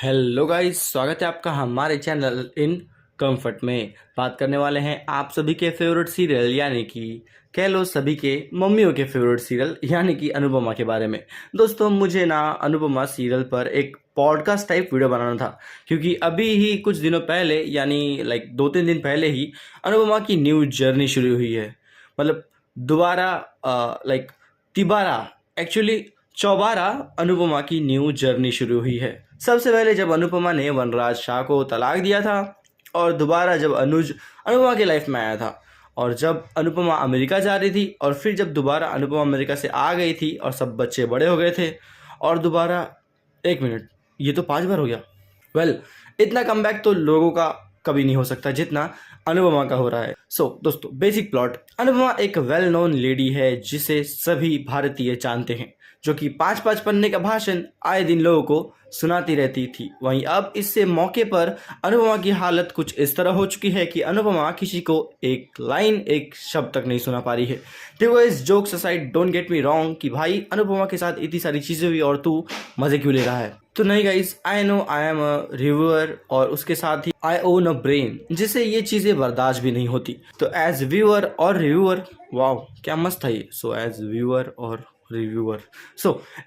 Hello guys, स्वागत है आपका हमारे चैनल इन कंफर्ट में। बात करने वाले हैं आप सभी के फेवरेट सीरियल यानी कि कह लो सभी के मम्मियों के फेवरेट सीरियल यानी कि अनुपमा के बारे में। दोस्तों, मुझे ना अनुपमा सीरियल पर एक पॉडकास्ट टाइप वीडियो बनाना था, क्योंकि अभी ही कुछ दिनों पहले यानी 2-3 दिन पहले ही अनुपमा की न्यू जर्नी शुरू हुई है। मतलब दोबारा तिबारा एक्चुअली चौबारा अनुपमा की न्यू जर्नी शुरू हुई है। सबसे पहले जब अनुपमा ने वनराज शाह को तलाक दिया था, और दोबारा जब अनुज अनुपमा की लाइफ में आया था, और जब अनुपमा अमेरिका जा रही थी, और फिर जब दोबारा अनुपमा अमेरिका से आ गई थी और सब बच्चे बड़े हो गए थे, और दोबारा 1 मिनट, ये तो 5 बार हो गया। इतना कमबैक तो लोगों का कभी नहीं हो सकता जितना अनुपमा का हो रहा है। दोस्तों, बेसिक प्लॉट। अनुपमा एक वेल नोन लेडी है जिसे सभी भारतीय जानते हैं, जो कि 5-5 पन्ने का भाषण आए दिन लोगों को सुनाती रहती थी। वहीं अब इससे मौके पर अनुपमा की हालत कुछ इस तरह हो चुकी है कि अनुपमा किसी को एक लाइन, एक शब्द तक नहीं सुना पा रही है। देखो, इस jokes aside, don't get me wrong कि भाई अनुपमा के साथ इतनी सारी चीजें हुई और तू मजे क्यों ले रहा है। तो नहीं guys, I know I am a reviewer, और उसके साथ ही आई ओन अ ब्रेन जिसे ये चीजें बर्दाश्त भी नहीं होती। तो एज व्यूअर और रिव्यूअर, वाह क्या मस्त है ये। एज व्यूअर और रिव्यूअर,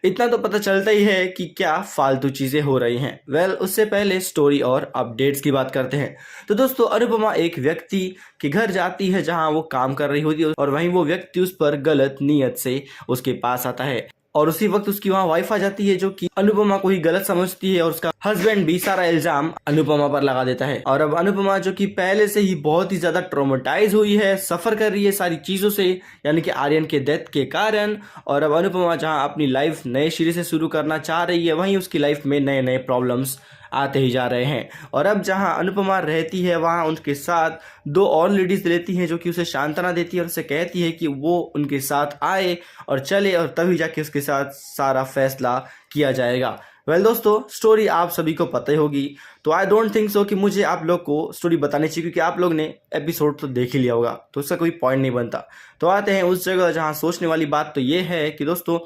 इतना तो पता चलता ही है कि क्या फालतू चीजें हो रही हैं। उससे पहले स्टोरी और अपडेट्स की बात करते हैं। तो दोस्तों, अनुपमा एक व्यक्ति के घर जाती है जहां वो काम कर रही होती है, और वहीं वो व्यक्ति उस पर गलत नीयत से उसके पास आता है, और उसी वक्त उसकी वहां वाइफ आ जाती है जो कि अनुपमा को ही गलत समझती है, और उसका हस्बैंड भी सारा इल्जाम अनुपमा पर लगा देता है। और अब अनुपमा, जो कि पहले से ही बहुत ही ज्यादा ट्रॉमेटाइज हुई है, सफर कर रही है सारी चीजों से, यानी कि आर्यन के डेथ के कारण, और अब अनुपमा जहां अपनी लाइफ नए सिरे से शुरू करना चाह रही है, वहीं उसकी लाइफ में नए नए प्रॉब्लम्स आते ही जा रहे हैं। और अब जहां अनुपमा रहती है, वहां उनके साथ 2 और लेडीज रहती हैं जो कि उसे सांत्वना देती है और उसे कहती है कि वो उनके साथ आए और चले, और तभी जाके उसके साथ सारा फैसला किया जाएगा। दोस्तों, स्टोरी आप सभी को पता ही होगी, तो आई डोंट थिंक सो कि मुझे आप लोग को स्टोरी बतानी चाहिए, क्योंकि आप लोग ने एपिसोड तो देख ही लिया होगा, तो उसका कोई पॉइंट नहीं बनता। तो आते हैं उस जगह जहां सोचने वाली बात तो ये है कि दोस्तों,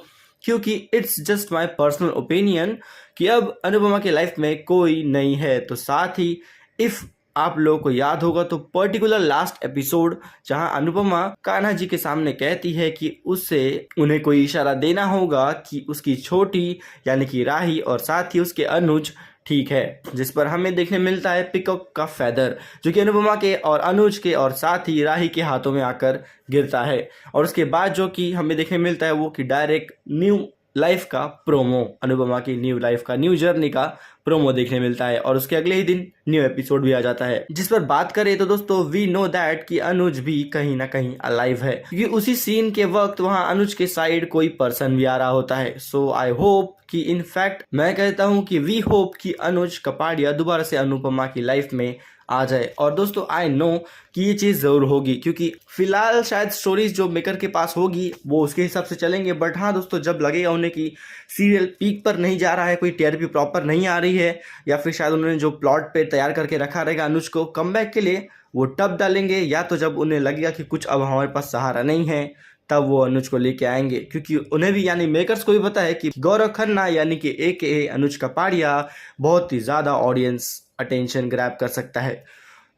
क्योंकि it's just my personal opinion कि अब अनुपमा की लाइफ में कोई नहीं है। तो साथ ही इफ आप लोगों को याद होगा तो पर्टिकुलर लास्ट एपिसोड जहां अनुपमा कान्हा जी के सामने कहती है कि उससे उन्हें कोई इशारा देना होगा कि उसकी छोटी यानी कि राही और साथ ही उसके अनुज ठीक है, जिस पर हमें देखने मिलता है पिकॉक का फेदर, जो कि अनुपमा के और अनुज के और साथ ही राही के हाथों में आकर गिरता है। और उसके बाद जो कि हमें देखने मिलता है वो कि डायरेक्ट न्यू लाइफ का प्रोमो, अनुपमा की न्यू लाइफ का, न्यू जर्नी का प्रोमो देखने मिलता है, और उसके अगले ही दिन न्यू एपिसोड भी आ जाता है। जिस पर बात करें तो दोस्तों, वी नो दैट कि अनुज भी कहीं ना कहीं अलाइव है, क्योंकि उसी सीन के वक्त वहां अनुज के साइड कोई पर्सन भी आ रहा होता है। सो आई होप कि इनफैक्ट मैं कहता हूं कि वी होप कि अनुज कपाड़िया दोबारा से अनुपमा की लाइफ में आ जाए। और दोस्तों, आई नो कि ये चीज़ ज़रूर होगी, क्योंकि फिलहाल शायद स्टोरीज जो मेकर के पास होगी वो उसके हिसाब से चलेंगे। बट हाँ दोस्तों, जब लगेगा उन्हें कि सीरियल पीक पर नहीं जा रहा है, कोई टीआरपी प्रॉपर नहीं आ रही है, या फिर शायद उन्होंने जो प्लॉट पे तैयार करके रखा रहेगा अनुज को कमबैक के लिए, वो तब डालेंगे, या तो जब उन्हें लगेगा कि कुछ अब हमारे पास सहारा नहीं है, तब वो अनुज को लेके आएंगे। क्योंकि उन्हें भी यानी मेकर्स को भी पता है कि गौरव खन्ना यानी कि AKA अनुज कपाड़िया बहुत ही ज़्यादा ऑडियंस अटेंशन ग्रैब कर सकता है,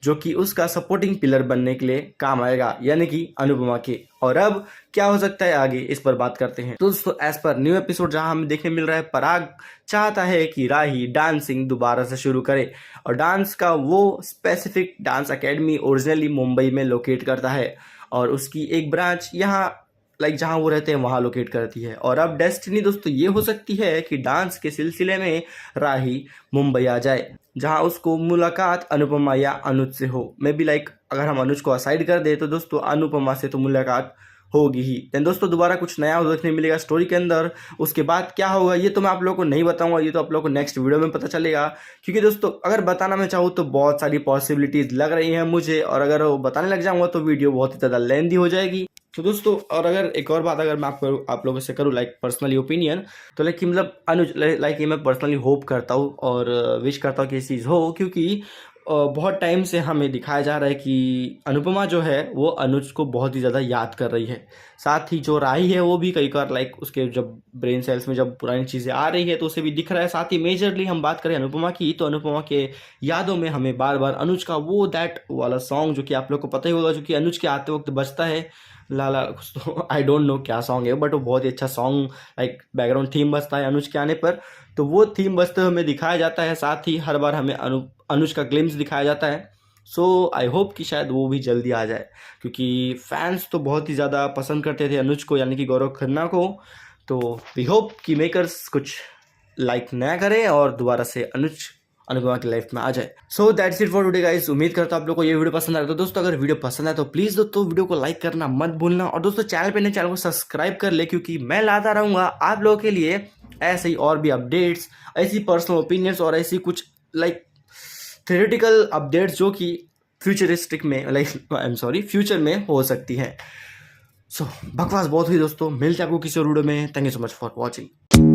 जो कि उसका सपोर्टिंग पिलर बनने के लिए काम आएगा, यानी कि अनुपमा के। और अब क्या हो सकता है आगे, इस पर बात करते हैं। तो दोस्तों, एज पर न्यू एपिसोड जहां हमें देखने मिल रहा है, पराग चाहता है कि राही डांसिंग दोबारा से शुरू करे, और डांस का वो specific dance academy originally Mumbai में लोकेट करता है, और उसकी एक ब्रांच यहाँ जहाँ वो रहते हैं वहाँ लोकेट करती है। और अब डेस्टिनी दोस्तों ये हो सकती है कि डांस के सिलसिले में राही मुंबई आ जाए, जहाँ उसको मुलाकात अनुपमा या अनुज से हो। मे बी अगर हम अनुज को असाइड कर दे तो दोस्तों अनुपमा से तो मुलाकात होगी ही। देन दोस्तों, दोबारा कुछ नया देखने मिलेगा स्टोरी के अंदर। उसके बाद क्या होगा ये तो मैं आप लोगों को नहीं बताऊंगा, ये तो आप लोगों को नेक्स्ट वीडियो में पता चलेगा। क्योंकि दोस्तों, अगर बताना मैं चाहूँ तो बहुत सारी पॉसिबिलिटीज लग रही हैं मुझे, और अगर वो बताने लग जाऊंगा तो वीडियो बहुत ही ज़्यादा लेंथी हो जाएगी। तो दोस्तों, और अगर एक और बात अगर मैं आप लोगों से करूँ पर्सनली ओपिनियन, तो मतलब अनुज मैं पर्सनली होप करता हूँ और विश करता हूँ कि ये चीज़ हो, क्योंकि बहुत टाइम से हमें दिखाया जा रहा है कि अनुपमा जो है वो अनुज को बहुत ही ज़्यादा याद कर रही है। साथ ही जो राही है वो भी कई बार लाइक उसके जब ब्रेन सेल्स में जब पुरानी चीज़ें आ रही है तो उसे भी दिख रहा है। साथ ही मेजरली हम बात करें अनुपमा की, तो अनुपमा के यादों में हमें बार बार अनुज का वो दैट वाला सॉन्ग जो कि आप लोग को पता ही होगा, जो कि अनुज के आते वक्त बजता है, लाला कुछ तो आई डोंट नो क्या सॉन्ग है, बट वो बहुत ही अच्छा सॉन्ग लाइक बैकग्राउंड थीम बजता है अनुज के आने पर, तो वो थीम बजते हुए हमें दिखाया जाता है। साथ ही हर बार हमें अनुज का ग्लिम्स दिखाया जाता है। सो आई होप कि शायद वो भी जल्दी आ जाए, क्योंकि फैंस तो बहुत ही ज़्यादा पसंद करते थे अनुज को, यानी कि गौरव खन्ना को। तो वी होप कि मेकर्स कुछ लाइक नया करें और दोबारा से अनुज अनुपमा की लाइफ में आ जाए। So that's it for today guys. उम्मीद करता हूं आप लोग को ये वीडियो पसंद आया। तो दोस्तों अगर वीडियो पसंद आए तो प्लीज़ दोस्तों वीडियो को लाइक करना मत भूलना, और दोस्तों चैनल पे नए चैनल को सब्सक्राइब कर ले, क्योंकि मैं लाता रहूँगा आप लोगों के लिए ऐसे ही और भी अपडेट्स, ऐसी पर्सनल ओपिनियंस और ऐसी कुछ लाइक थ्योरेटिकल अपडेट्स जो कि फ्यूचरिस्टिक में like I am sorry future में हो सकती हैं। सो बकवास बहुत हुई दोस्तों, मिलते हैं आपको किसी और वीडियो में। Thank you so much for watching.